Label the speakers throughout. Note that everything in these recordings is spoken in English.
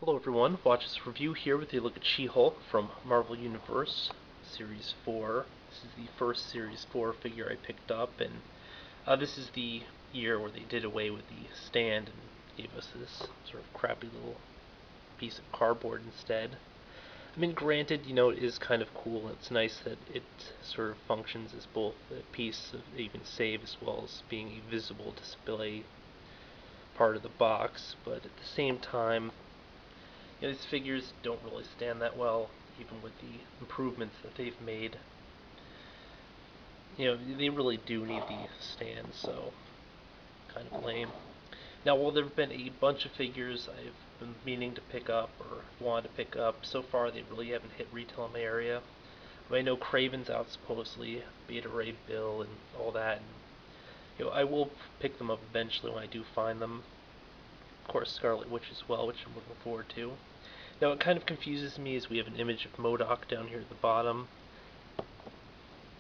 Speaker 1: Hello everyone, watch this review here with a look at She-Hulk from Marvel Universe, Series 4. This is the first Series 4 figure I picked up, and this is the year where they did away with the stand and gave us this sort of crappy little piece of cardboard instead. I mean, granted, it is kind of cool, and it's nice that it sort of functions as both a piece that you can save as well as being a visible display part of the box, but at the same time, these figures don't really stand that well, even with the improvements that they've made. They really do need the stand, so kind of lame. Now, while there have been a bunch of figures I've been meaning to pick up or wanted to pick up, so far they really haven't hit retail in my area. I know Kraven's out supposedly, Beta Ray Bill and all that, and I will pick them up eventually when I do find them. Of course, Scarlet Witch as well, which I'm looking forward to. Now, what kind of confuses me is we have an image of MODOK down here at the bottom.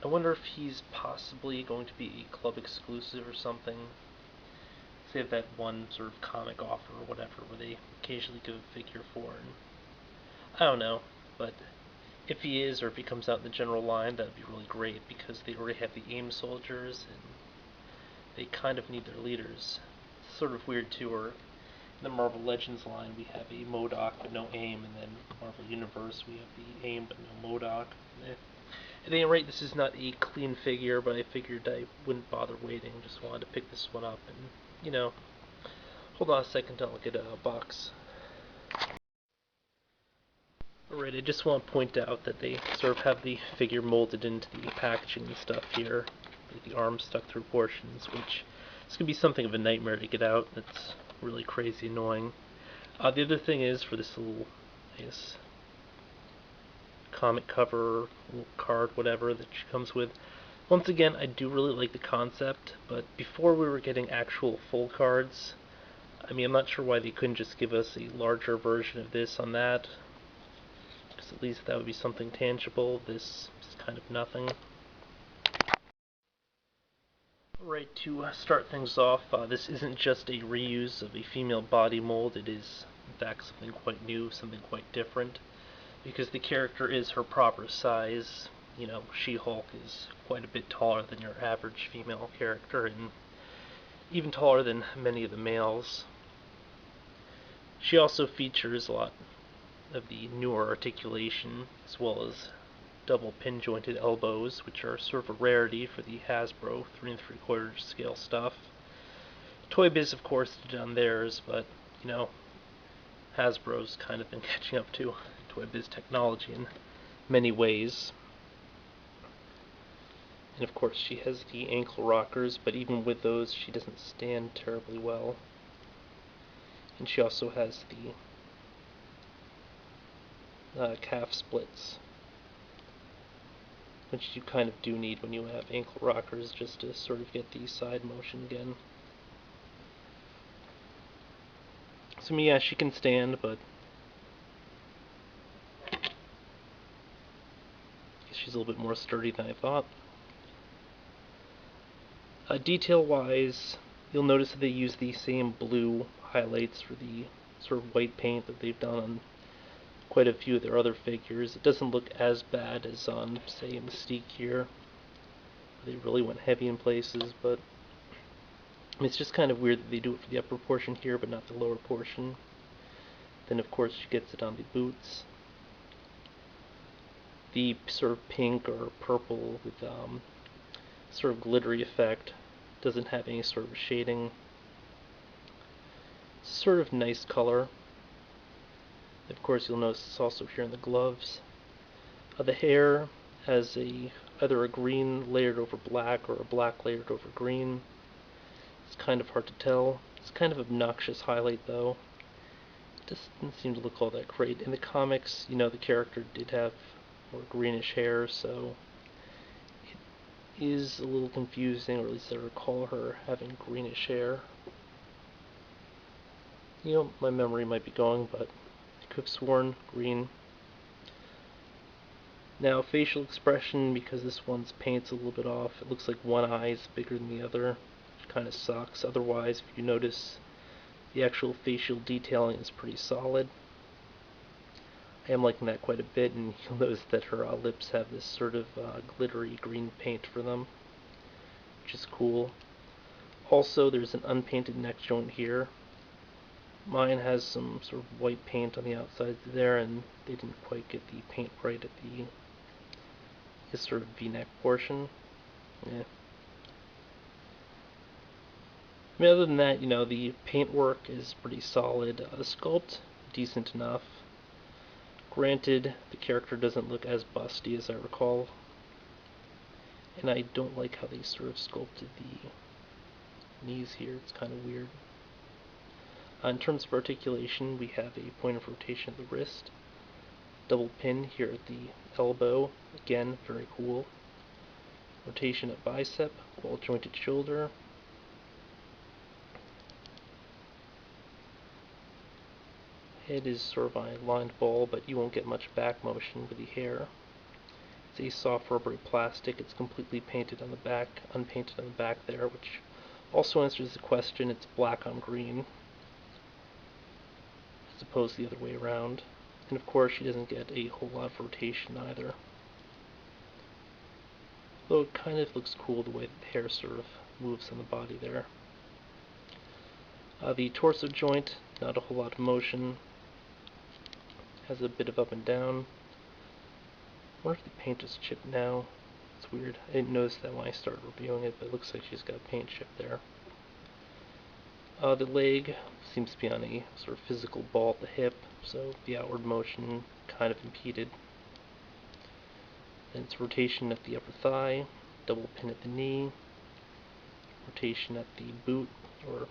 Speaker 1: I wonder if he's possibly going to be a club exclusive or something. Say that one sort of comic offer or whatever where they occasionally give a figure for, and I don't know, but if he is, or if he comes out in the general line, that would be really great, because they already have the AIM soldiers, and they kind of need their leaders. It's sort of weird too, or in the Marvel Legends line, we have a MODOK but no AIM, and then Marvel Universe, we have the AIM but no MODOK. At any rate, this is not a clean figure, but I figured I wouldn't bother waiting. Just wanted to pick this one up, and, hold on a second till I get a box. Alright, I just want to point out that they sort of have the figure molded into the packaging and stuff here, with the arms stuck through portions, which is going to be something of a nightmare to get out. It's really crazy annoying. The other thing is, for this little, comic cover, little card, whatever, that she comes with, once again, I do really like the concept, but before we were getting actual full cards, I'm not sure why they couldn't just give us a larger version of this on that, because at least that would be something tangible. This is kind of nothing. Right, to start things off, this isn't just a reuse of a female body mold, it is in fact something quite new, something quite different, because the character is her proper size. She-Hulk is quite a bit taller than your average female character, and even taller than many of the males. She also features a lot of the newer articulation, as well as double pin jointed elbows, which are sort of a rarity for the Hasbro 3 3/4 scale stuff. Toy Biz, of course, did on theirs, but Hasbro's kind of been catching up to Toy Biz technology in many ways. And of course, she has the ankle rockers, but even with those, she doesn't stand terribly well. And she also has the calf splits, which you kind of do need when you have ankle rockers, just to sort of get the side motion again. So yeah, she can stand, but I guess she's a little bit more sturdy than I thought. Detail-wise, you'll notice that they use the same blue highlights for the sort of white paint that they've done on quite a few of their other figures. It doesn't look as bad as on, say, Mystique here. They really went heavy in places, but it's just kind of weird that they do it for the upper portion here, but not the lower portion. Then, of course, she gets it on the boots. The sort of pink or purple with sort of glittery effect doesn't have any sort of shading. It's sort of nice color. Of course, you'll notice it's also here in the gloves. The hair has either a green layered over black or a black layered over green. It's kind of hard to tell. It's kind of obnoxious highlight, though. It doesn't seem to look all that great. In the comics, the character did have more greenish hair, so it is a little confusing, or at least I recall her having greenish hair. My memory might be going, but I could have sworn green. Now, facial expression, because this one's paint's a little bit off, it looks like one eye is bigger than the other, which kind of sucks. Otherwise, if you notice, the actual facial detailing is pretty solid. I am liking that quite a bit, and you'll notice that her lips have this sort of glittery green paint for them, which is cool. Also, there's an unpainted neck joint here. Mine has some sort of white paint on the outside there, and they didn't quite get the paint right at the his sort of V-neck portion. Yeah. I mean, other than that, the paintwork is pretty solid. The sculpt, decent enough. Granted, the character doesn't look as busty as I recall, and I don't like how they sort of sculpted the knees here. It's kind of weird. In terms of articulation, we have a point of rotation at the wrist, double pin here at the elbow, again, very cool. Rotation at bicep, wall jointed shoulder. Head is sort of a lined ball, but you won't get much back motion with the hair. It's a soft rubbery plastic. It's completely painted on the back, unpainted on the back there, which also answers the question. It's black on green, as opposed to the other way around. And of course, she doesn't get a whole lot of rotation either. Though it kind of looks cool the way that the hair sort of moves on the body there. The torso joint, not a whole lot of motion. Has a bit of up and down. I wonder if the paint is chipped now. It's weird. I didn't notice that when I started reviewing it, but it looks like she's got paint chipped there. The leg seems to be on a sort of physical ball at the hip, so the outward motion kind of impeded. Then it's rotation at the upper thigh, double pin at the knee, rotation at the boot or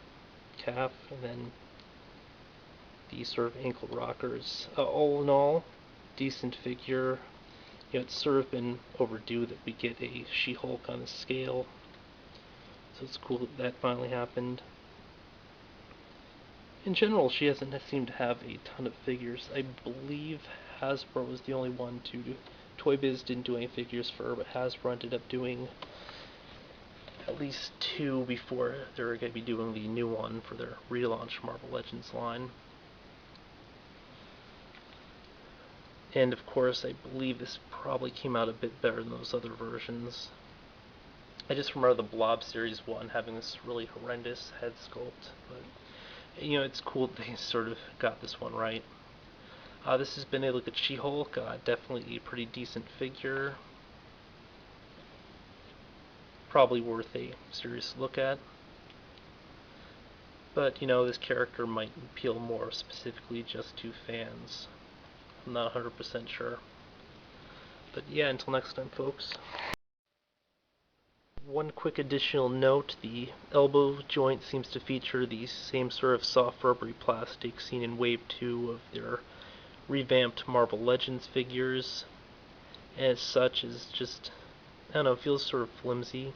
Speaker 1: calf, and then the sort of ankle rockers. All in all, decent figure. It's sort of been overdue that we get a She-Hulk on a scale, so it's cool that finally happened. In general, she hasn't seemed to have a ton of figures. I believe Hasbro was the only one to do. Toy Biz didn't do any figures for her, but Hasbro ended up doing at least 2 before they're going to be doing the new one for their relaunch Marvel Legends line. And of course, I believe this probably came out a bit better than those other versions. I just remember the Blob Series 1 having this really horrendous head sculpt, but it's cool that they sort of got this one right. This has been a look at She-Hulk. Definitely a pretty decent figure. Probably worth a serious look at. But, this character might appeal more specifically just to fans. I'm not 100% sure. But yeah, until next time, folks. One quick additional note, the elbow joint seems to feature the same sort of soft rubbery plastic seen in Wave 2 of their revamped Marvel Legends figures. And as such is just, I don't know, feels sort of flimsy.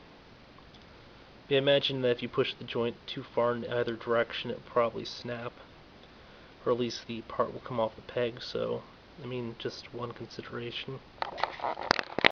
Speaker 1: I imagine that if you push the joint too far in either direction, it'll probably snap. Or at least the part will come off the peg, so, just one consideration.